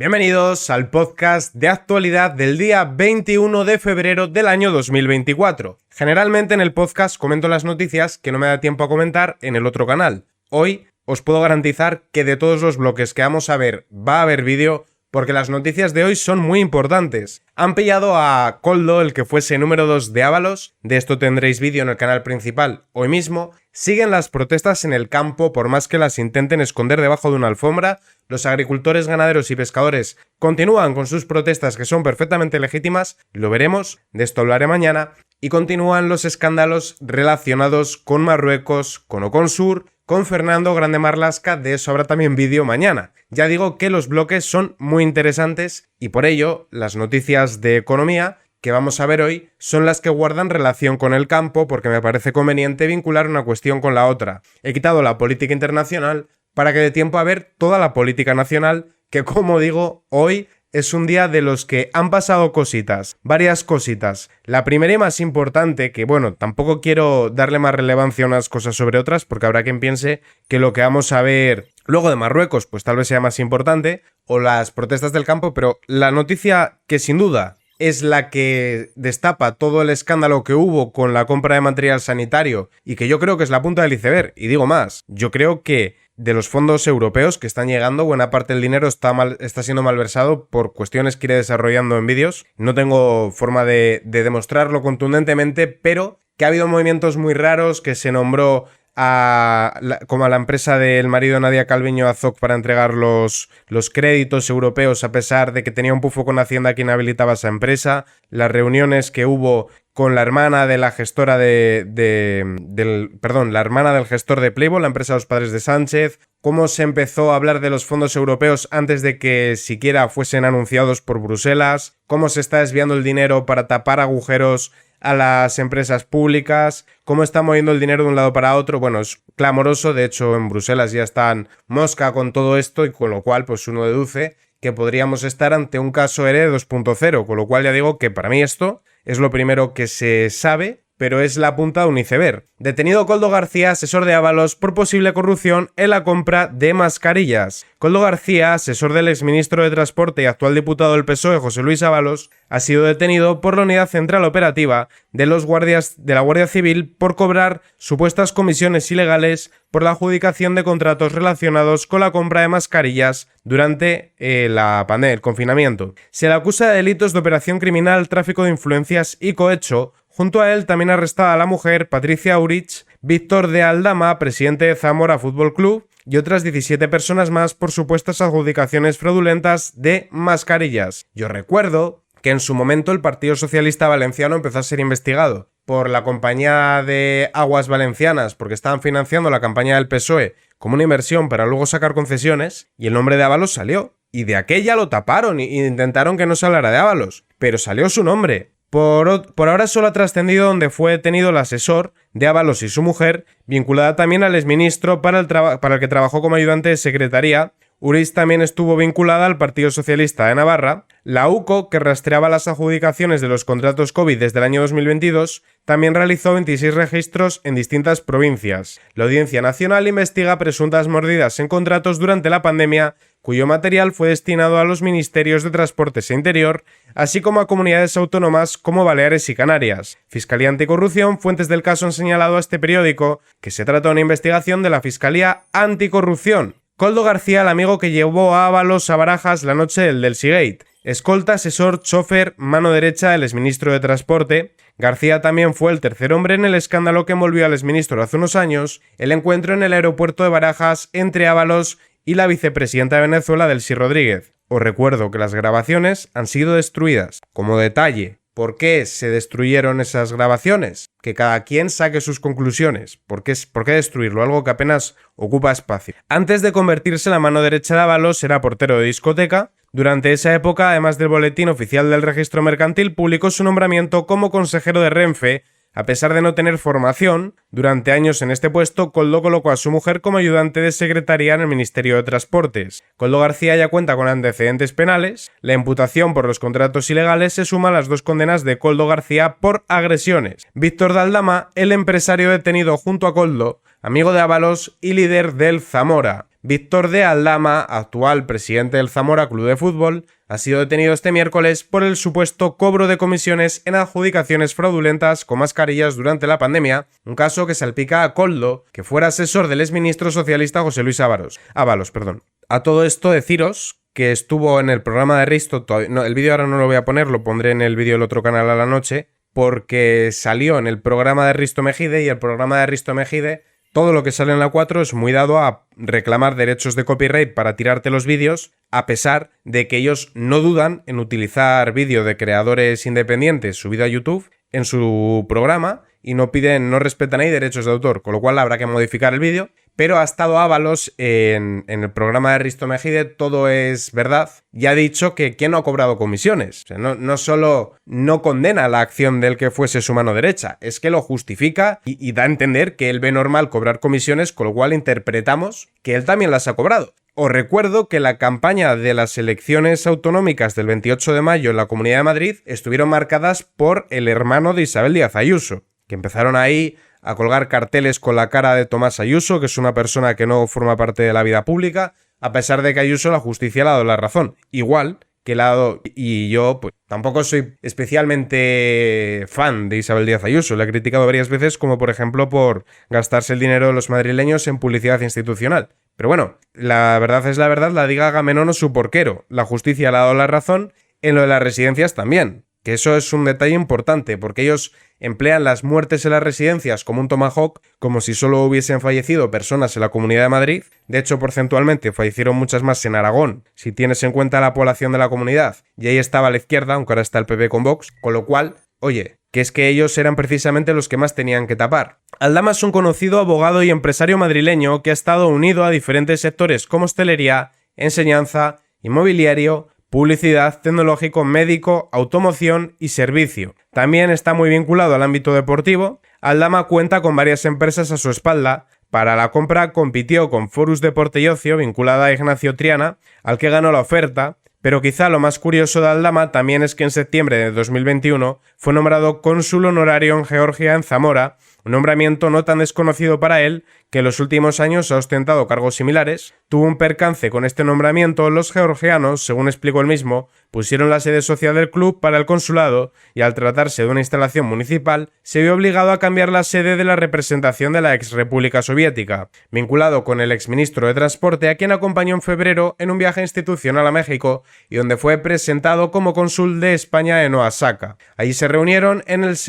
Bienvenidos al podcast de actualidad del día 21 de febrero del año 2024. Generalmente en el podcast comento las noticias que no me da tiempo a comentar en el otro canal. Hoy os puedo garantizar que de todos los bloques que vamos a ver va a haber vídeo porque las noticias de hoy son muy importantes. Han pillado a Koldo, el que fuese número 2 de Ábalos, de esto tendréis vídeo en el canal principal hoy mismo. Siguen las protestas en el campo, por más que las intenten esconder debajo de una alfombra. Los agricultores, ganaderos y pescadores continúan con sus protestas que son perfectamente legítimas, lo veremos, de esto hablaré mañana. Y continúan los escándalos relacionados con Marruecos, con Oconsur, con Fernando Grande Marlaska, de eso habrá también vídeo mañana. Ya digo que los bloques son muy interesantes y por ello las noticias de economía que vamos a ver hoy son las que guardan relación con el campo porque me parece conveniente vincular una cuestión con la otra. He quitado la política internacional para que dé tiempo a ver toda la política nacional que, como digo, hoy es un día de los que han pasado cositas, varias cositas. La primera y más importante, que bueno, tampoco quiero darle más relevancia a unas cosas sobre otras, porque habrá quien piense que lo que vamos a ver luego de Marruecos, pues tal vez sea más importante, o las protestas del campo, pero la noticia que sin duda es la que destapa todo el escándalo que hubo con la compra de material sanitario y que yo creo que es la punta del iceberg. Y digo más, yo creo que de los fondos europeos que están llegando, buena parte del dinero está siendo malversado por cuestiones que iré desarrollando en vídeos. No tengo forma de demostrarlo contundentemente, pero que ha habido movimientos muy raros, que se nombró como a la empresa del marido de Nadia Calviño, Azog, para entregar los créditos europeos a pesar de que tenía un pufo con Hacienda quien habilitaba esa empresa, las reuniones que hubo con la hermana de la gestora la hermana del gestor de Playboy, la empresa de los padres de Sánchez, cómo se empezó a hablar de los fondos europeos antes de que siquiera fuesen anunciados por Bruselas, cómo se está desviando el dinero para tapar agujeros a las empresas públicas, cómo está moviendo el dinero de un lado para otro. Bueno, es clamoroso, de hecho en Bruselas ya están mosca con todo esto y con lo cual pues uno deduce que podríamos estar ante un caso ERE 2.0, con lo cual ya digo que para mí esto es lo primero que se sabe, pero es la punta de un iceberg. Detenido Koldo García, asesor de Ábalos, por posible corrupción en la compra de mascarillas. Koldo García, asesor del exministro de Transporte y actual diputado del PSOE, José Luis Ábalos, ha sido detenido por la Unidad Central Operativa de la Guardia Civil por cobrar supuestas comisiones ilegales por la adjudicación de contratos relacionados con la compra de mascarillas durante la pandemia, el confinamiento. Se le acusa de delitos de operación criminal, tráfico de influencias y cohecho. Junto a él también arrestada la mujer Patricia Aurich, Víctor de Aldama, presidente de Zamora Fútbol Club, y otras 17 personas más por supuestas adjudicaciones fraudulentas de mascarillas. Yo recuerdo que en su momento el Partido Socialista Valenciano empezó a ser investigado por la compañía de Aguas Valencianas porque estaban financiando la campaña del PSOE como una inversión para luego sacar concesiones y el nombre de Ábalos salió. Y de aquella lo taparon e intentaron que no se hablara de Ábalos, pero salió su nombre. Por ahora solo ha trascendido donde fue detenido el asesor de Ábalos y su mujer, vinculada también al exministro para el que trabajó como ayudante de secretaría. Urís también estuvo vinculada al Partido Socialista de Navarra. La UCO, que rastreaba las adjudicaciones de los contratos COVID desde el año 2022, también realizó 26 registros en distintas provincias. La Audiencia Nacional investiga presuntas mordidas en contratos durante la pandemia, cuyo material fue destinado a los ministerios de Transportes e Interior, así como a comunidades autónomas como Baleares y Canarias. Fiscalía Anticorrupción, fuentes del caso han señalado a este periódico que se trata de una investigación de la Fiscalía Anticorrupción. Koldo García, el amigo que llevó a Ábalos a Barajas la noche del Delsigate. Escolta, asesor, chofer, mano derecha del exministro de Transporte. García también fue el tercer hombre en el escándalo que envolvió al exministro hace unos años, el encuentro en el aeropuerto de Barajas entre Ábalos y la vicepresidenta de Venezuela, Delcy Rodríguez. Os recuerdo que las grabaciones han sido destruidas. Como detalle, ¿por qué se destruyeron esas grabaciones? Que cada quien saque sus conclusiones. ¿Por qué destruirlo? Algo que apenas ocupa espacio. Antes de convertirse en la mano derecha de Ábalos, era portero de discoteca. Durante esa época, además del boletín oficial del registro mercantil, publicó su nombramiento como consejero de Renfe. A pesar de no tener formación, durante años en este puesto, Koldo colocó a su mujer como ayudante de secretaría en el Ministerio de Transportes. Koldo García ya cuenta con antecedentes penales. La imputación por los contratos ilegales se suma a las 2 condenas de Koldo García por agresiones. Víctor de Aldama, el empresario detenido junto a Koldo, amigo de Ábalos y líder del Zamora. Víctor de Aldama, actual presidente del Zamora Club de Fútbol, ha sido detenido este miércoles por el supuesto cobro de comisiones en adjudicaciones fraudulentas con mascarillas durante la pandemia, un caso que salpica a Koldo, que fuera asesor del exministro socialista José Luis Ábalos. A todo esto deciros que estuvo en el programa de Risto, el vídeo ahora no lo voy a poner, lo pondré en el vídeo del otro canal a la noche, porque salió en el programa de Risto Mejide, y el programa de Risto Mejide, todo lo que sale en la 4 es muy dado a reclamar derechos de copyright para tirarte los vídeos, a pesar de que ellos no dudan en utilizar vídeo de creadores independientes subido a YouTube en su programa y no respetan ahí derechos de autor, con lo cual habrá que modificar el vídeo. Pero ha estado Ábalos en el programa de Risto Mejide, todo es verdad, y ha dicho que no ha cobrado comisiones. O sea, no solo no condena la acción del que fuese su mano derecha, es que lo justifica y da a entender que él ve normal cobrar comisiones, con lo cual interpretamos que él también las ha cobrado. Os recuerdo que la campaña de las elecciones autonómicas del 28 de mayo en la Comunidad de Madrid estuvieron marcadas por el hermano de Isabel Díaz Ayuso, que empezaron ahí a colgar carteles con la cara de Tomás Ayuso, que es una persona que no forma parte de la vida pública, a pesar de que Ayuso la justicia le ha dado la razón. Igual que le ha dado... Y yo pues tampoco soy especialmente fan de Isabel Díaz Ayuso. Le he criticado varias veces, como por ejemplo por gastarse el dinero de los madrileños en publicidad institucional. Pero bueno, la verdad es la verdad, la diga Agamenón o su porquero. La justicia le ha dado la razón en lo de las residencias también. Que eso es un detalle importante, porque ellos emplean las muertes en las residencias como un tomahawk, como si solo hubiesen fallecido personas en la Comunidad de Madrid. De hecho, porcentualmente fallecieron muchas más en Aragón, si tienes en cuenta la población de la comunidad, y ahí estaba la izquierda, aunque ahora está el PP con Vox, con lo cual, oye, que es que ellos eran precisamente los que más tenían que tapar. Aldama es un conocido abogado y empresario madrileño que ha estado unido a diferentes sectores como hostelería, enseñanza, inmobiliario, publicidad, tecnológico, médico, automoción y servicio. También está muy vinculado al ámbito deportivo. Aldama cuenta con varias empresas a su espalda. Para la compra compitió con Forus Deporte y Ocio, vinculada a Ignacio Triana, al que ganó la oferta. Pero quizá lo más curioso de Aldama también es que en septiembre de 2021 fue nombrado cónsul honorario en Georgia, en Zamora, un nombramiento no tan desconocido para él, que en los últimos años ha ostentado cargos similares. Tuvo un percance con este nombramiento. Los georgianos, según explicó él mismo, pusieron la sede social del club para el consulado y al tratarse de una instalación municipal, se vio obligado a cambiar la sede de la representación de la ex República Soviética, vinculado con el exministro de Transporte, a quien acompañó en febrero en un viaje institucional a México y donde fue presentado como cónsul de España en Oaxaca. Allí se reunieron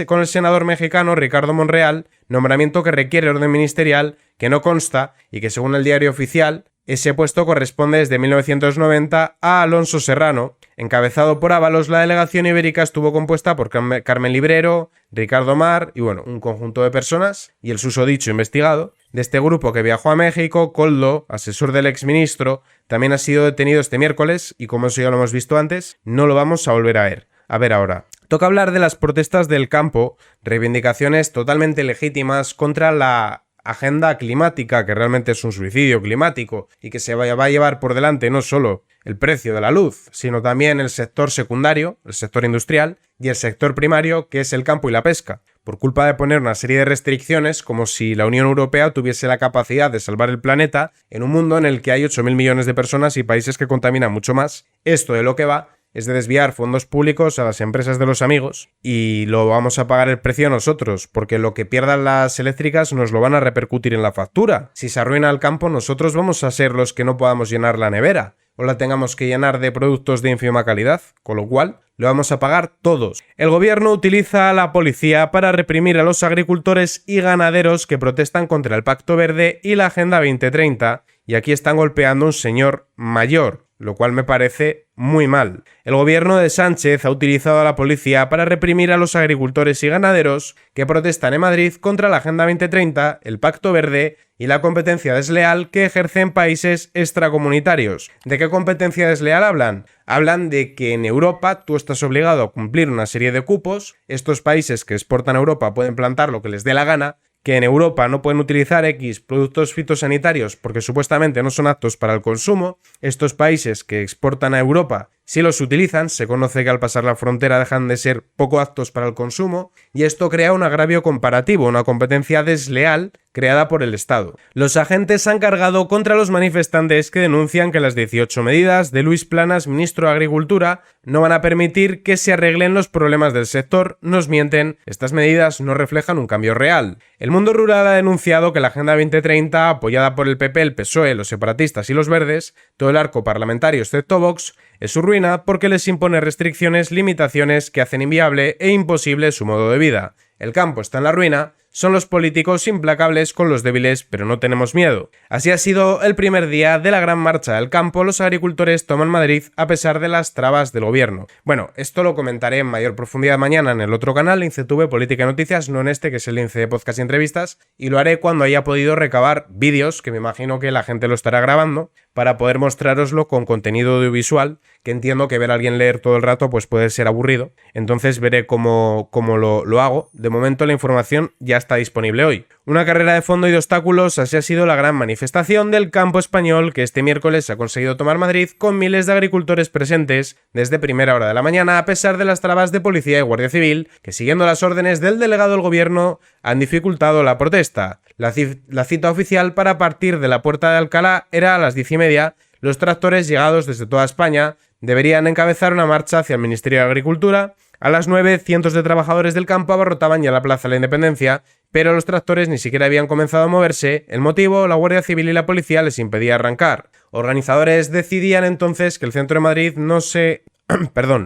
con el senador mexicano Ricardo Monreal, nombramiento que requiere orden ministerial, que no consta y que según el Diario Oficial, ese puesto corresponde desde 1990 a Alonso Serrano. Encabezado por Ábalos, la delegación ibérica estuvo compuesta por Carmen Librero, Ricardo Mar y bueno, un conjunto de personas y el susodicho investigado. De este grupo que viajó a México, Koldo, asesor del exministro, también ha sido detenido este miércoles y como eso ya lo hemos visto antes, no lo vamos a volver a ver. A ver ahora. Toca hablar de las protestas del campo, reivindicaciones totalmente legítimas contra la agenda climática, que realmente es un suicidio climático y que se va a llevar por delante no solo el precio de la luz, sino también el sector secundario, el sector industrial y el sector primario, que es el campo y la pesca, por culpa de poner una serie de restricciones como si la Unión Europea tuviese la capacidad de salvar el planeta en un mundo en el que hay 8.000 millones de personas y países que contaminan mucho más. Esto de lo que va es de desviar fondos públicos a las empresas de los amigos y lo vamos a pagar el precio nosotros, porque lo que pierdan las eléctricas nos lo van a repercutir en la factura. Si se arruina el campo, nosotros vamos a ser los que no podamos llenar la nevera o la tengamos que llenar de productos de ínfima calidad, con lo cual lo vamos a pagar todos. El gobierno utiliza a la policía para reprimir a los agricultores y ganaderos que protestan contra el Pacto Verde y la Agenda 2030, y aquí están golpeando a un señor mayor, lo cual me parece muy mal. El gobierno de Sánchez ha utilizado a la policía para reprimir a los agricultores y ganaderos que protestan en Madrid contra la Agenda 2030, el Pacto Verde y la competencia desleal que ejercen países extracomunitarios. ¿De qué competencia desleal hablan? Hablan de que en Europa tú estás obligado a cumplir una serie de cupos, estos países que exportan a Europa pueden plantar lo que les dé la gana, que en Europa no pueden utilizar X productos fitosanitarios porque supuestamente no son aptos para el consumo. Estos países que exportan a Europa Si los utilizan, se conoce que al pasar la frontera dejan de ser poco aptos para el consumo y esto crea un agravio comparativo, una competencia desleal creada por el Estado. Los agentes han cargado contra los manifestantes que denuncian que las 18 medidas de Luis Planas, ministro de Agricultura, no van a permitir que se arreglen los problemas del sector. Nos mienten, estas medidas no reflejan un cambio real. El mundo rural ha denunciado que la Agenda 2030, apoyada por el PP, el PSOE, los separatistas y los verdes, todo el arco parlamentario excepto Vox, es su ruina porque les impone restricciones, limitaciones que hacen inviable e imposible su modo de vida. El campo está en la ruina. Son los políticos implacables con los débiles, pero no tenemos miedo. Así ha sido el primer día de la gran marcha del campo. Los agricultores toman Madrid a pesar de las trabas del gobierno. Bueno, esto lo comentaré en mayor profundidad mañana en el otro canal, InceTV Política y Noticias, no en este que es el Ince de Podcast y Entrevistas, y lo haré cuando haya podido recabar vídeos, que me imagino que la gente lo estará grabando, para poder mostrároslo con contenido audiovisual, que entiendo que ver a alguien leer todo el rato pues puede ser aburrido. Entonces veré cómo lo hago. De momento la información ya está disponible hoy. Una carrera de fondo y de obstáculos, así ha sido la gran manifestación del campo español que este miércoles ha conseguido tomar Madrid con miles de agricultores presentes desde primera hora de la mañana a pesar de las trabas de policía y guardia civil que, siguiendo las órdenes del delegado del gobierno, han dificultado la protesta. La cita oficial para partir de la Puerta de Alcalá era a las 10:30. Los tractores llegados desde toda España deberían encabezar una marcha hacia el Ministerio de Agricultura. A las 9, cientos de trabajadores del campo abarrotaban ya la Plaza de la Independencia, pero los tractores ni siquiera habían comenzado a moverse. El motivo, la Guardia Civil y la policía les impedía arrancar. Organizadores decidían entonces que el centro de Madrid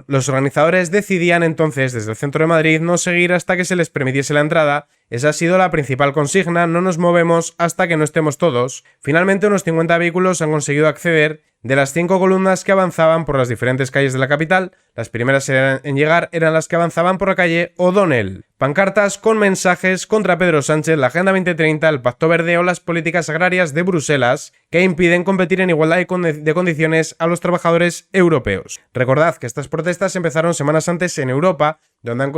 Los organizadores decidían entonces desde el centro de Madrid no seguir hasta que se les permitiese la entrada. Esa ha sido la principal consigna: no nos movemos hasta que no estemos todos. Finalmente unos 50 vehículos han conseguido acceder. De las 5 columnas que avanzaban por las diferentes calles de la capital, las primeras en llegar eran las que avanzaban por la calle O'Donnell. Pancartas con mensajes contra Pedro Sánchez, la Agenda 2030, el Pacto Verde o las políticas agrarias de Bruselas que impiden competir en igualdad de condiciones a los trabajadores europeos. Recordad que estas protestas empezaron semanas antes en Europa, donde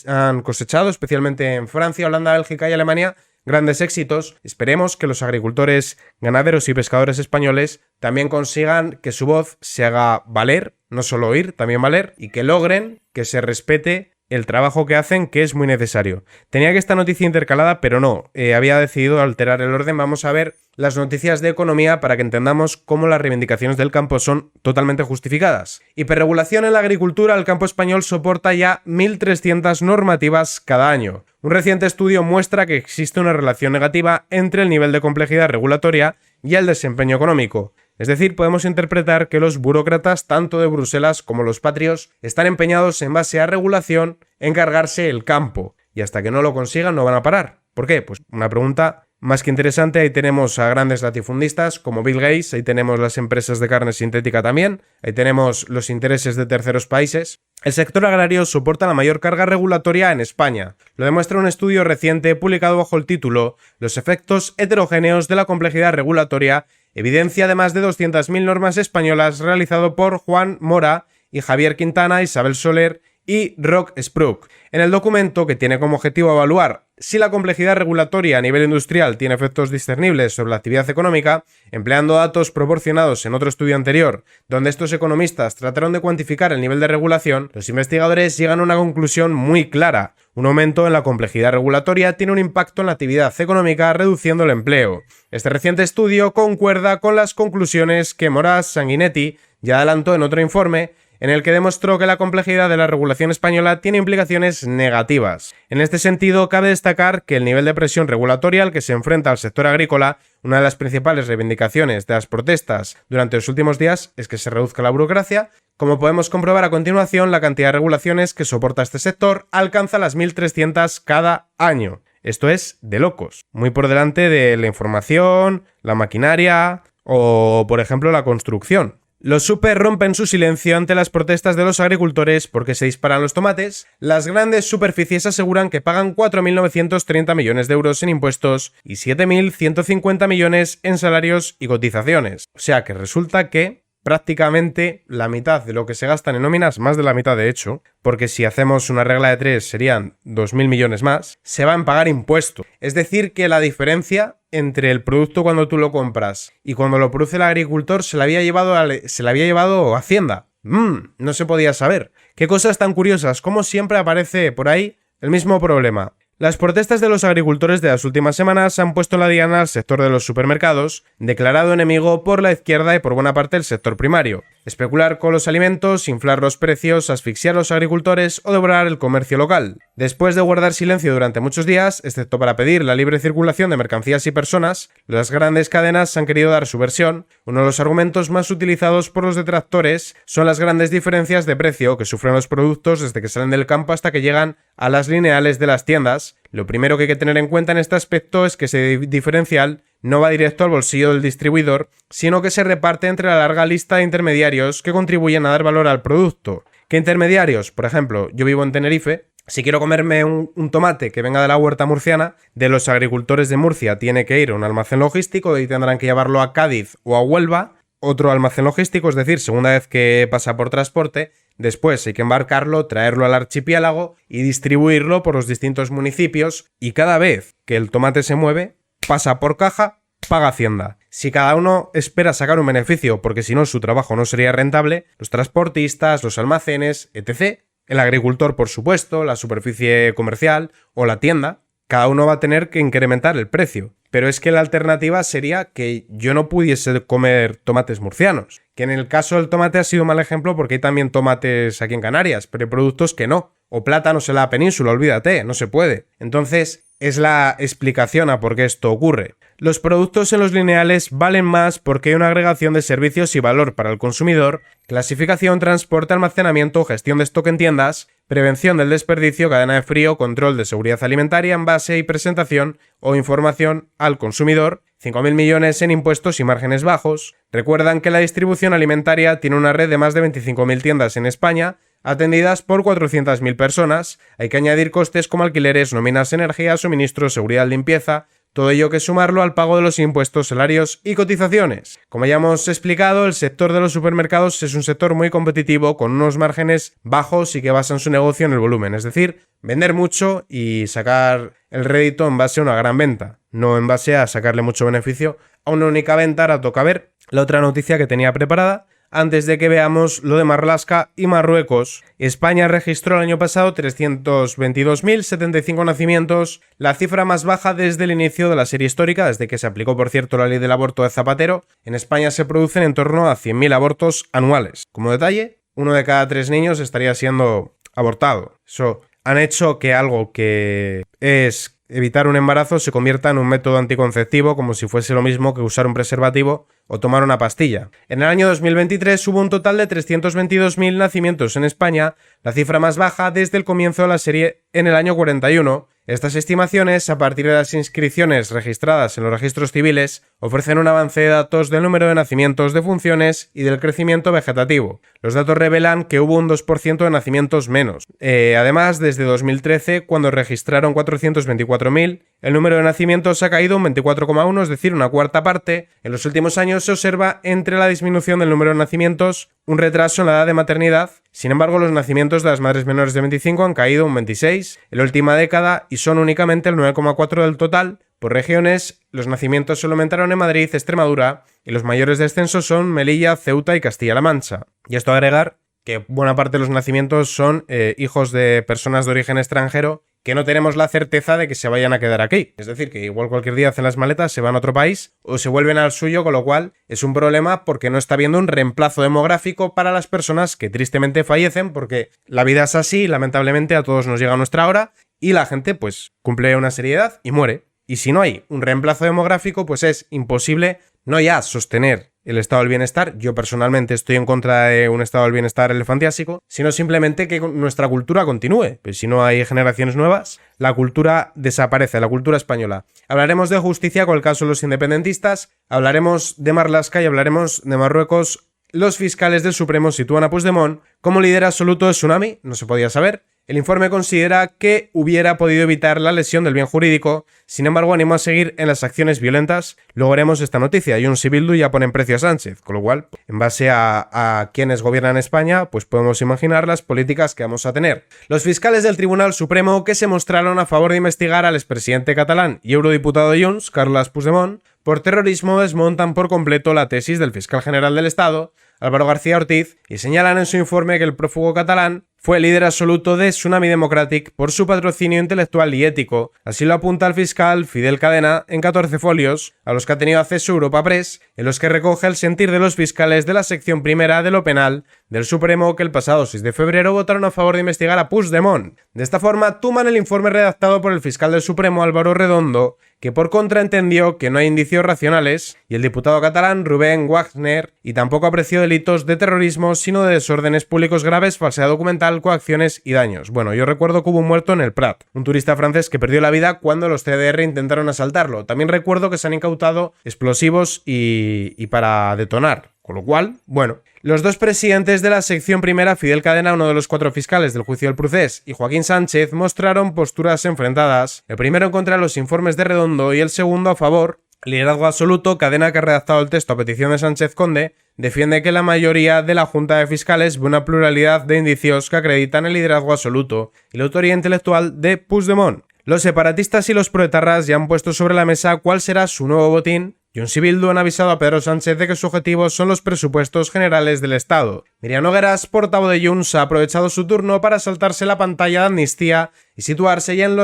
han cosechado, especialmente en Francia, Holanda, Bélgica y Alemania, grandes éxitos. Esperemos que los agricultores, ganaderos y pescadores españoles también consigan que su voz se haga valer, no solo oír, también valer, y que logren que se respete el trabajo que hacen, que es muy necesario. Tenía que esta noticia intercalada, pero no, había decidido alterar el orden. Vamos a ver las noticias de economía para que entendamos cómo las reivindicaciones del campo son totalmente justificadas. Hiperregulación en la agricultura. El campo español soporta ya 1.300 normativas cada año. Un reciente estudio muestra que existe una relación negativa entre el nivel de complejidad regulatoria y el desempeño económico. Es decir, podemos interpretar que los burócratas, tanto de Bruselas como los patrios, están empeñados en base a regulación en cargarse el campo, y hasta que no lo consigan no van a parar. ¿Por qué? Pues una pregunta más que interesante. Ahí tenemos a grandes latifundistas como Bill Gates, ahí tenemos las empresas de carne sintética también, ahí tenemos los intereses de terceros países. El sector agrario soporta la mayor carga regulatoria en España. Lo demuestra un estudio reciente publicado bajo el título Los efectos heterogéneos de la complejidad regulatoria, evidencia de más de 200.000 normas españolas, realizado por Juan Mora y Javier Quintana, Isabel Soler y Roc Spruck. En el documento, que tiene como objetivo evaluar si la complejidad regulatoria a nivel industrial tiene efectos discernibles sobre la actividad económica, empleando datos proporcionados en otro estudio anterior, donde estos economistas trataron de cuantificar el nivel de regulación, los investigadores llegan a una conclusión muy clara. Un aumento en la complejidad regulatoria tiene un impacto en la actividad económica, reduciendo el empleo. Este reciente estudio concuerda con las conclusiones que Moraz Sanguinetti ya adelantó en otro informe, en el que demostró que la complejidad de la regulación española tiene implicaciones negativas. En este sentido, cabe destacar que el nivel de presión regulatoria al que se enfrenta el sector agrícola, una de las principales reivindicaciones de las protestas durante los últimos días, es que se reduzca la burocracia. Como podemos comprobar a continuación, la cantidad de regulaciones que soporta este sector alcanza las 1.300 cada año. Esto es de locos, muy por delante de la información, la maquinaria o, por ejemplo, la construcción. Los super rompen su silencio ante las protestas de los agricultores porque se disparan los tomates. Las grandes superficies aseguran que pagan 4.930 millones de euros en impuestos y 7.150 millones en salarios y cotizaciones. O sea que resulta que prácticamente la mitad de lo que se gastan en nóminas, más de la mitad de hecho, porque si hacemos una regla de 3 serían 2.000 millones más, se va a pagar impuesto. Es decir, que la diferencia entre el producto cuando tú lo compras y cuando lo produce el agricultor se la había llevado Hacienda. No se podía saber. Qué cosas tan curiosas, como siempre aparece por ahí el mismo problema. Las protestas de los agricultores de las últimas semanas han puesto la diana al sector de los supermercados, declarado enemigo por la izquierda y por buena parte del sector primario. Especular con los alimentos, inflar los precios, asfixiar a los agricultores o devorar el comercio local. Después de guardar silencio durante muchos días, excepto para pedir la libre circulación de mercancías y personas, las grandes cadenas han querido dar su versión. Uno de los argumentos más utilizados por los detractores son las grandes diferencias de precio que sufren los productos desde que salen del campo hasta que llegan a las lineales de las tiendas. Lo primero que hay que tener en cuenta en este aspecto es que ese diferencial no va directo al bolsillo del distribuidor, sino que se reparte entre la larga lista de intermediarios que contribuyen a dar valor al producto. ¿Qué intermediarios? Por ejemplo, yo vivo en Tenerife. Si quiero comerme un tomate que venga de la huerta murciana, de los agricultores de Murcia tiene que ir a un almacén logístico y tendrán que llevarlo a Cádiz o a Huelva, otro almacén logístico, es decir, segunda vez que pasa por transporte. Después hay que embarcarlo, traerlo al archipiélago y distribuirlo por los distintos municipios, y cada vez que el tomate se mueve, pasa por caja, paga Hacienda. Si cada uno espera sacar un beneficio porque si no su trabajo no sería rentable, los transportistas, los almacenes, etc., el agricultor por supuesto, la superficie comercial o la tienda, cada uno va a tener que incrementar el precio. Pero es que la alternativa sería que yo no pudiese comer tomates murcianos. Que en el caso del tomate ha sido un mal ejemplo porque hay también tomates aquí en Canarias, pero hay productos que no. O plátanos en la península, olvídate, no se puede. Entonces, es la explicación a por qué esto ocurre. Los productos en los lineales valen más porque hay una agregación de servicios y valor para el consumidor, clasificación, transporte, almacenamiento, gestión de stock en tiendas, prevención del desperdicio, cadena de frío, control de seguridad alimentaria, envase y presentación o información al consumidor, 5.000 millones en impuestos y márgenes bajos. Recuerdan que la distribución alimentaria tiene una red de más de 25.000 tiendas en España, atendidas por 400.000 personas. Hay que añadir costes como alquileres, nóminas, energía, suministros, seguridad, limpieza. Todo ello que sumarlo al pago de los impuestos, salarios y cotizaciones. Como ya hemos explicado, el sector de los supermercados es un sector muy competitivo con unos márgenes bajos y que basan su negocio en el volumen, es decir, vender mucho y sacar el rédito en base a una gran venta, no en base a sacarle mucho beneficio a una única venta. Ahora toca ver la otra noticia que tenía preparada. Antes de que veamos lo de Marlaska y Marruecos, España registró el año pasado 322.075 nacimientos, la cifra más baja desde el inicio de la serie histórica, desde que se aplicó, por cierto, la ley del aborto de Zapatero. En España se producen en torno a 100.000 abortos anuales. Como detalle, 1 de cada 3 niños estaría siendo abortado. Eso han hecho que algo que es evitar un embarazo se convierta en un método anticonceptivo, como si fuese lo mismo que usar un preservativo o tomar una pastilla. En el año 2023 hubo un total de 322.000 nacimientos en España, la cifra más baja desde el comienzo de la serie en el año 41. Estas estimaciones, a partir de las inscripciones registradas en los registros civiles, ofrecen un avance de datos del número de nacimientos, de funciones y del crecimiento vegetativo. Los datos revelan que hubo un 2% de nacimientos menos. Además, desde 2013, cuando registraron 424.000, el número de nacimientos ha caído un 24,1, es decir, una cuarta parte. En los últimos años se observa entre la disminución del número de nacimientos un retraso en la edad de maternidad. Sin embargo, los nacimientos de las madres menores de 25 han caído un 26 en la última década y son únicamente el 9,4 del total. Por regiones, los nacimientos solo aumentaron en Madrid, Extremadura, y los mayores descensos son Melilla, Ceuta y Castilla-La Mancha. Y esto a agregar que buena parte de los nacimientos son hijos de personas de origen extranjero que no tenemos la certeza de que se vayan a quedar aquí. Es decir, que igual cualquier día hacen las maletas, se van a otro país o se vuelven al suyo, con lo cual es un problema porque no está habiendo un reemplazo demográfico para las personas que tristemente fallecen, porque la vida es así, lamentablemente a todos nos llega nuestra hora y la gente pues cumple una serie de edad y muere. Y si no hay un reemplazo demográfico, pues es imposible no ya sostener el estado del bienestar. Yo personalmente estoy en contra de un estado del bienestar elefantiásico, sino simplemente que nuestra cultura continúe. Pues si no hay generaciones nuevas, la cultura desaparece, la cultura española. Hablaremos de justicia con el caso de los independentistas, hablaremos de Marlaska y hablaremos de Marruecos. Los fiscales del Supremo sitúan a Puigdemont como líder absoluto de Tsunami, no se podía saber. El informe considera que hubiera podido evitar la lesión del bien jurídico, sin embargo anima a seguir en las acciones violentas. Luego haremos esta noticia y un Bildu ya ponen precio a Sánchez, con lo cual, en base a quienes gobiernan España, pues podemos imaginar las políticas que vamos a tener. Los fiscales del Tribunal Supremo que se mostraron a favor de investigar al expresidente catalán y eurodiputado de Junts, Carles Puigdemont, por terrorismo desmontan por completo la tesis del fiscal general del Estado, Álvaro García Ortiz, y señalan en su informe que el prófugo catalán fue líder absoluto de Tsunami Democratic por su patrocinio intelectual y ético. Así lo apunta el fiscal Fidel Cadena en 14 folios, a los que ha tenido acceso Europa Press, en los que recoge el sentir de los fiscales de la sección primera de lo penal del Supremo que el pasado 6 de febrero votaron a favor de investigar a Puigdemont. De esta forma, tuman el informe redactado por el fiscal del Supremo Álvaro Redondo, que por contra entendió que no hay indicios racionales, y el diputado catalán Rubén Wagner, y tampoco apreció delitos de terrorismo, sino de desórdenes públicos graves, falsedad documental, coacciones y daños. Bueno, yo recuerdo que hubo un muerto en el Prat, un turista francés que perdió la vida cuando los CDR intentaron asaltarlo. También recuerdo que se han incautado explosivos y para detonar. Con lo cual, bueno, los dos presidentes de la sección primera, Fidel Cadena, uno de los 4 fiscales del juicio del Procés, y Joaquín Sánchez, mostraron posturas enfrentadas, el primero en contra de los informes de Redondo y el segundo a favor. Liderazgo absoluto, Cadena, que ha redactado el texto a petición de Sánchez Conde, defiende que la mayoría de la Junta de Fiscales ve una pluralidad de indicios que acreditan el liderazgo absoluto y la autoría intelectual de Puigdemont. Los separatistas y los proetarras ya han puesto sobre la mesa cuál será su nuevo botín. Junts y Bildu han avisado a Pedro Sánchez de que su objetivo son los presupuestos generales del Estado. Miriam Nogueras, portavoz de Junts, ha aprovechado su turno para saltarse la pantalla de amnistía y situarse ya en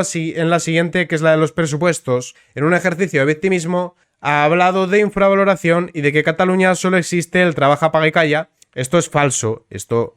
la siguiente, que es la de los presupuestos. En un ejercicio de victimismo, ha hablado de infravaloración y de que Cataluña solo existe el trabaja, paga y calla. Esto es falso.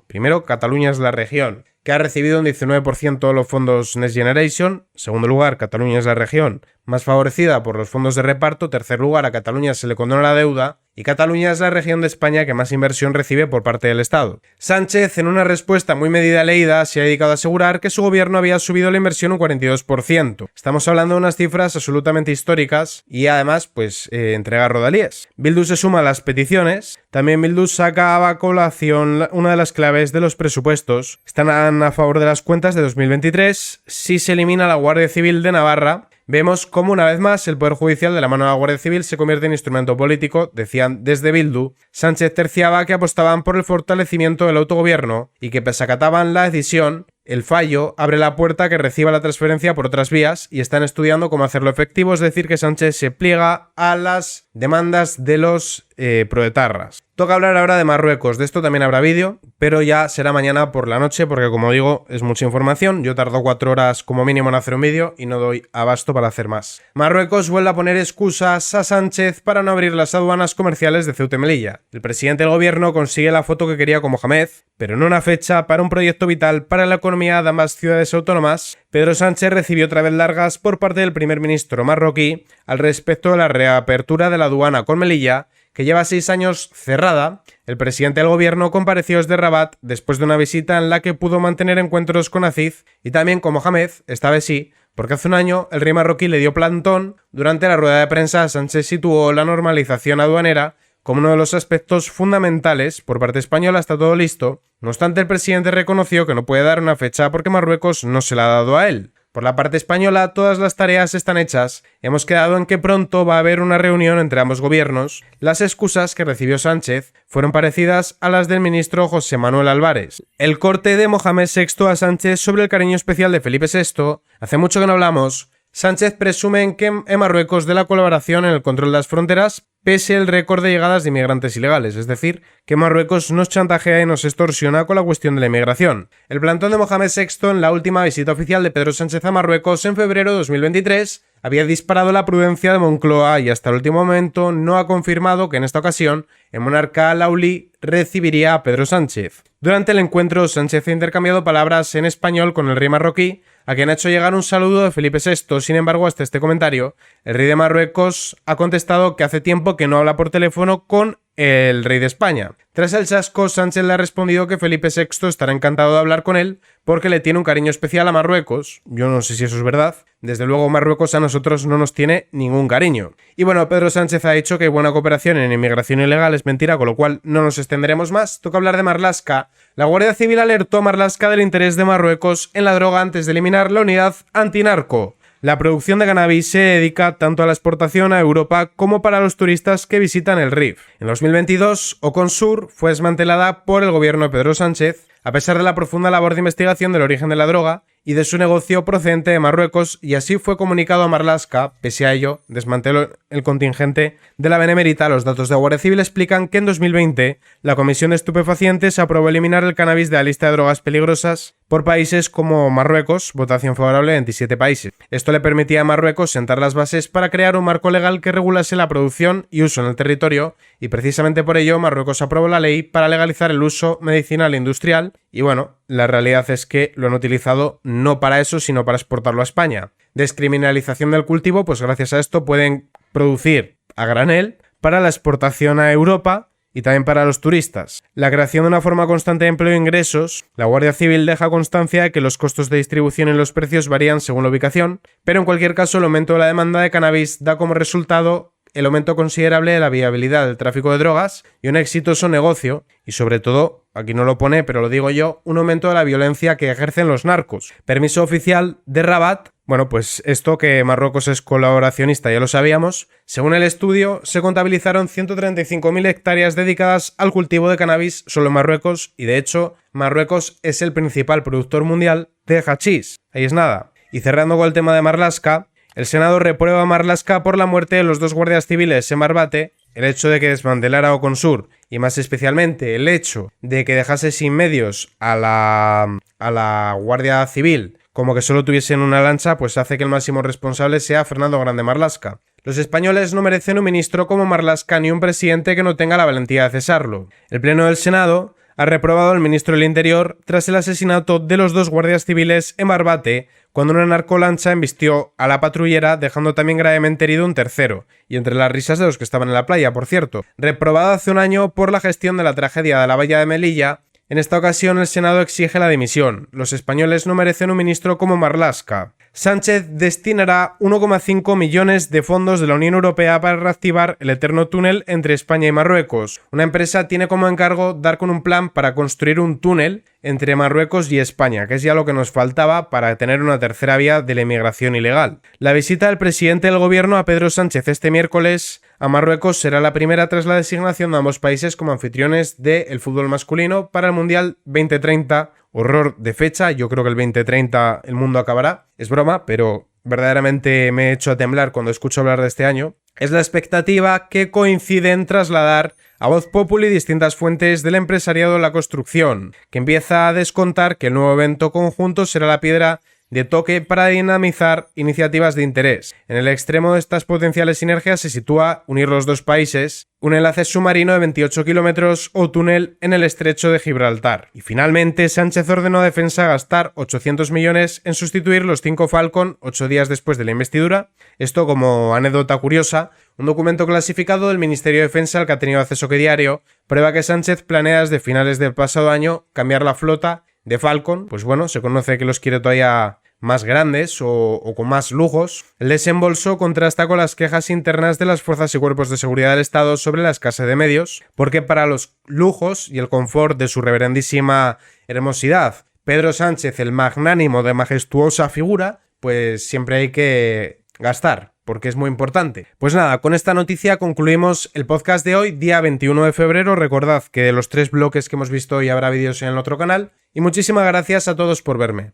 Primero, Cataluña es la región que ha recibido un 19% de los fondos Next Generation. Segundo lugar, Cataluña es la región más favorecida por los fondos de reparto. Tercer lugar, a Cataluña se le condona la deuda. Y Cataluña es la región de España que más inversión recibe por parte del Estado. Sánchez, en una respuesta muy medida leída, se ha dedicado a asegurar que su gobierno había subido la inversión un 42%. Estamos hablando de unas cifras absolutamente históricas y además, entrega rodalías. Bildu se suma a las peticiones. También Bildu saca a colación una de las claves de los presupuestos. Están a favor de las cuentas de 2023 si se elimina la Guardia Civil de Navarra. Vemos cómo una vez más el Poder Judicial de la mano de la Guardia Civil se convierte en instrumento político, decían desde Bildu. Sánchez terciaba que apostaban por el fortalecimiento del autogobierno y que pese a que acataban la decisión, el fallo abre la puerta a que reciba la transferencia por otras vías y están estudiando cómo hacerlo efectivo, es decir, que Sánchez se pliega a las demandas de los proetarras. Toca hablar ahora de Marruecos, de esto también habrá vídeo, pero ya será mañana por la noche porque, como digo, es mucha información. Yo tardo 4 horas como mínimo en hacer un vídeo y no doy abasto para hacer más. Marruecos vuelve a poner excusas a Sánchez para no abrir las aduanas comerciales de Ceuta y Melilla. El presidente del gobierno consigue la foto que quería con Mohamed, pero no una fecha para un proyecto vital para la economía de ambas ciudades autónomas. Pedro Sánchez recibió otra vez largas por parte del primer ministro marroquí al respecto de la reapertura de la aduana con Melilla, que lleva 6 años cerrada. El presidente del gobierno compareció desde Rabat después de una visita en la que pudo mantener encuentros con Aziz y también con Mohamed, esta vez sí, porque hace un año el rey marroquí le dio plantón. Durante la rueda de prensa, Sánchez situó la normalización aduanera como uno de los aspectos fundamentales. Por parte española está todo listo. No obstante, el presidente reconoció que no puede dar una fecha porque Marruecos no se la ha dado a él. Por la parte española, todas las tareas están hechas. Hemos quedado en que pronto va a haber una reunión entre ambos gobiernos. Las excusas que recibió Sánchez fueron parecidas a las del ministro José Manuel Álvarez. El corte de Mohamed VI a Sánchez sobre el cariño especial de Felipe VI. Hace mucho que no hablamos. Sánchez presume en Marruecos de la colaboración en el control de las fronteras, pese al récord de llegadas de inmigrantes ilegales, es decir, que Marruecos nos chantajea y nos extorsiona con la cuestión de la inmigración. El plantón de Mohamed VI en la última visita oficial de Pedro Sánchez a Marruecos en febrero de 2023 había disparado la prudencia de Moncloa y hasta el último momento no ha confirmado que en esta ocasión el monarca Lauli recibiría a Pedro Sánchez. Durante el encuentro, Sánchez ha intercambiado palabras en español con el rey marroquí, a quien ha hecho llegar un saludo de Felipe VI. Sin embargo, hasta este comentario, el rey de Marruecos ha contestado que hace tiempo que no habla por teléfono con el rey de España. Tras el chasco, Sánchez le ha respondido que Felipe VI estará encantado de hablar con él porque le tiene un cariño especial a Marruecos. Yo no sé si eso es verdad. Desde luego, Marruecos a nosotros no nos tiene ningún cariño. Y bueno, Pedro Sánchez ha dicho que buena cooperación en inmigración ilegal es mentira, con lo cual no nos extenderemos más. Toca hablar de Marlaska. La Guardia Civil alertó a Marlaska del interés de Marruecos en la droga antes de eliminar la unidad antinarco. La producción de cannabis se dedica tanto a la exportación a Europa como para los turistas que visitan el Rif. En 2022, Oconsur fue desmantelada por el gobierno de Pedro Sánchez, a pesar de la profunda labor de investigación del origen de la droga y de su negocio procedente de Marruecos, y así fue comunicado a Marlaska. Pese a ello, desmanteló el contingente de la Benemérita. Los datos de la Guardia Civil explican que en 2020 la Comisión de Estupefacientes aprobó eliminar el cannabis de la lista de drogas peligrosas por países como Marruecos, votación favorable de 27 países. Esto le permitía a Marruecos sentar las bases para crear un marco legal que regulase la producción y uso en el territorio, y precisamente por ello Marruecos aprobó la ley para legalizar el uso medicinal e industrial, y bueno, la realidad es que lo han utilizado no para eso, sino para exportarlo a España. Descriminalización del cultivo, pues gracias a esto pueden producir a granel para la exportación a Europa y también para los turistas. La creación de una forma constante de empleo e ingresos. La Guardia Civil deja constancia de que los costos de distribución y los precios varían según la ubicación, pero en cualquier caso el aumento de la demanda de cannabis da como resultado el aumento considerable de la viabilidad del tráfico de drogas y un exitoso negocio, y sobre todo, aquí no lo pone, pero lo digo yo, un aumento de la violencia que ejercen los narcos. Permiso oficial de Rabat. Bueno, pues esto, que Marruecos es colaboracionista, ya lo sabíamos. Según el estudio, se contabilizaron 135.000 hectáreas dedicadas al cultivo de cannabis solo en Marruecos, y de hecho, Marruecos es el principal productor mundial de hachís. Ahí es nada. Y cerrando con el tema de Marlaska, el Senado reprueba a Marlaska por la muerte de los 2 guardias civiles en Barbate. El hecho de que desmantelara Oconsur, y más especialmente el hecho de que dejase sin medios a la Guardia Civil, como que solo tuviesen una lancha, pues hace que el máximo responsable sea Fernando Grande Marlaska. Los españoles no merecen un ministro como Marlaska ni un presidente que no tenga la valentía de cesarlo. El Pleno del Senado ha reprobado al ministro del Interior tras el asesinato de los 2 guardias civiles en Barbate, cuando una narcolancha embistió a la patrullera, dejando también gravemente herido un tercero, y entre las risas de los que estaban en la playa, por cierto. Reprobado hace un año por la gestión de la tragedia de la valla de Melilla, en esta ocasión el Senado exige la dimisión. Los españoles no merecen un ministro como Marlaska. Sánchez destinará 1,5 millones de fondos de la Unión Europea para reactivar el eterno túnel entre España y Marruecos. Una empresa tiene como encargo dar con un plan para construir un túnel entre Marruecos y España, que es ya lo que nos faltaba para tener una tercera vía de la inmigración ilegal. La visita del presidente del gobierno a Pedro Sánchez este miércoles a Marruecos será la primera tras la designación de ambos países como anfitriones del fútbol masculino para el Mundial 2030. Horror de fecha, yo creo que el 2030 el mundo acabará. Es broma, pero verdaderamente me he hecho a temblar cuando escucho hablar de este año. Es la expectativa que coincide en trasladar a Voz Populi distintas fuentes del empresariado de la construcción, que empieza a descontar que el nuevo evento conjunto será la piedra de toque para dinamizar iniciativas de interés. En el extremo de estas potenciales sinergias se sitúa unir los 2 países, un enlace submarino de 28 kilómetros o túnel en el estrecho de Gibraltar. Y finalmente, Sánchez ordenó a Defensa gastar 800 millones en sustituir los 5 Falcon 8 días después de la investidura. Esto como anécdota curiosa. Un documento clasificado del Ministerio de Defensa al que ha tenido acceso Que Diario prueba que Sánchez planea desde finales del pasado año cambiar la flota de Falcon. Pues bueno, se conoce que los quiere todavía más grandes o con más lujos. El desembolso contrasta con las quejas internas de las fuerzas y cuerpos de seguridad del Estado sobre la escasez de medios, porque para los lujos y el confort de su reverendísima hermosidad, Pedro Sánchez, el magnánimo de majestuosa figura, pues siempre hay que gastar, porque es muy importante. Pues nada, con esta noticia concluimos el podcast de hoy, día 21 de febrero. Recordad que de los 3 bloques que hemos visto hoy habrá vídeos en el otro canal. Y muchísimas gracias a todos por verme.